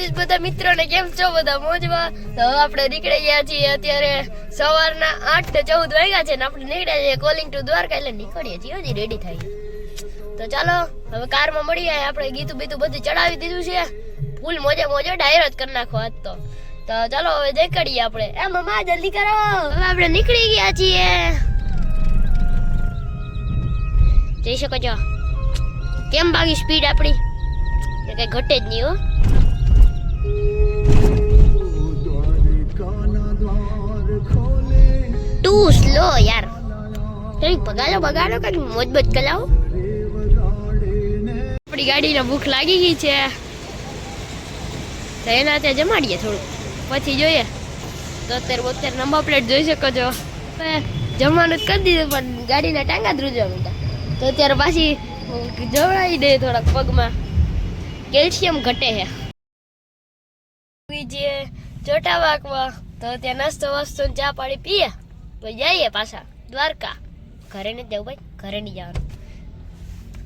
દ્વારકાધીશ બધા મિત્રોને કેમ છો બધા મોજમાં. તો હવે આપણે નીકળી ગયા છીએ અત્યારે સવારના 8:14 વાગ્યા છે ને આપણે નીકળ્યા છીએ કોલિંગ ટુ દ્વારકા એટલે નીકળીએ છીએ હજી રેડી થઈ. તો ચાલો હવે કારમાં મળીએ. આપણે ગીતું બીતું બધું ચડાવી દીધું છે ફૂલ મોજે ડાયરો જ કરી નાખો આજ તો. તો ચાલો હવે નીકળીએ આપણે. એ મમ્મા જલ્દી કરો. હવે આપણે નીકળી ગયા છીએ. જઈ શકો છો. કેમ બાકી સ્પીડ આપણી કઈ ઘટે જ નહીં હો. ટુ સ્લો યાર. કઈ બગાડો કઈ મોજ બોજ કલાવો. આપણી ગાડીને ભૂખ લાગી ગઈ છે તો એના ત્યાં જમાડીએ થોડું પછી જોઈએ. તો 72 નંબર પ્લેટ જોઈ શકો છો. જમવાનું જ કરી દીધું પણ ગાડીના ટાંગા જ રૂજવા માંડ્યા તો અત્યારે પાછી જવડાવી દે થોડાક પગમાં. કેલ્શિયમ ઘટે છે ચોટા વાગવા તો ત્યાં નાસ્તો વાસ્તો ચા પાણી પીએ તો જઈએ પાછા દ્વારકા. ઘરે નથી જવું ભાઈ, ઘરે નહીં જવાનું.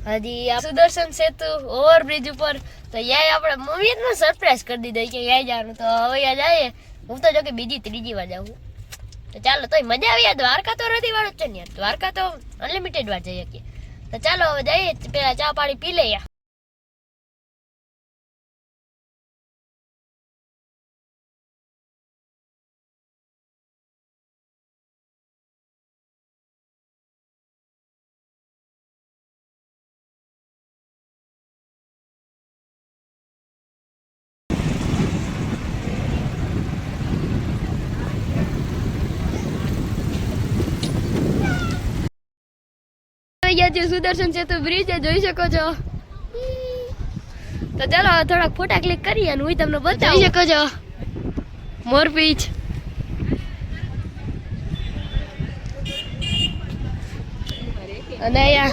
હજી આ સુદર્શન સેતુ ઓવરબ્રિજ ઉપર તો યાય આપણે મમ્મીને સરપ્રાઈઝ કરી દીધો કે યાય જવાનું. તો હવે યા જઈએ. હું તો જો કે ત્રીજી વાર જાઉં. તો ચાલો તોય મજા આવી. દ્વારકા તો રદી વાળું જ છે ને યાર. દ્વારકા તો અનલિમિટેડ વાર જઈએ કે. તો ચાલો હવે જઈએ પેલા ચા પાણી પી લઈએ. સુદર્શન સેતુ બ્રિજ જોઈ શકો છો. તો ચાલો થોડાક ફોટા ક્લિક કરીએ અને હું તમને બતાવી શકો છો મોરપીચ. અને અહીંયા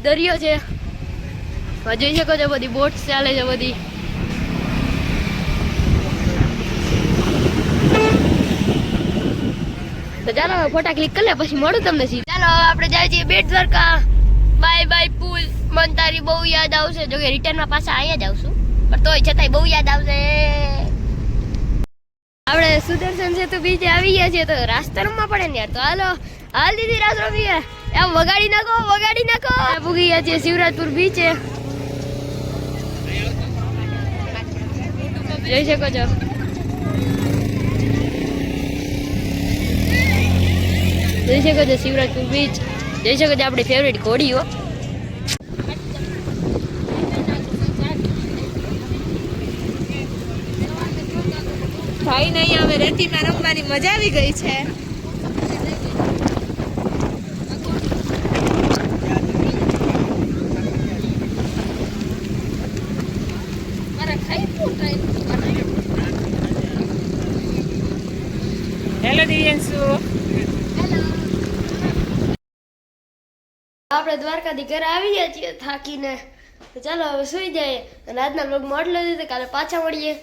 દરિયો છે જોઈ શકો છો. બધી બોટ ચાલે છે બધી. તો ચાલો ફોટા ક્લિક કરી લે પછી મળું તમને સીધું. ચાલો આપણે જાય છીએ બેટ દ્વારકા. બાય બાય પુલ. મન તારી બહુ યાદ આવશે. જો કે રિટર્નમાં પાછા અહીંયા જ આવશું પણ તોય છતાંય બહુ યાદ આવશે. આપણે સુદર્શન સેતુ બીચે આવી ગયા છીએ તો રાસ્તા રમવા પડે ને યાર. તો હાલ દીદી રાસ રમીએ. એમ વગાડી નાખો. પૂગી ગયા છીએ શિવરાજપુર બીચે. જોઈ શકો છો. જોઈ શકો છો શિવરાજપુર બીચ. જોઈ શકો છો આપણી ફેવરેટ ઘોડીઓ. ભાઈ ને અહીંયા હવે રેતીમાં રમવાની મજા આવી ગઈ છે. હેલો દિવ્યાંશુ. આપણે દ્વારકાથી ઘરે આવી ગયા છીએ થાકીને. તો ચાલો હવે સુઈ જાય. અને આજના બ્લોગમાં આટલું જ. કાલે પાછા મળીએ.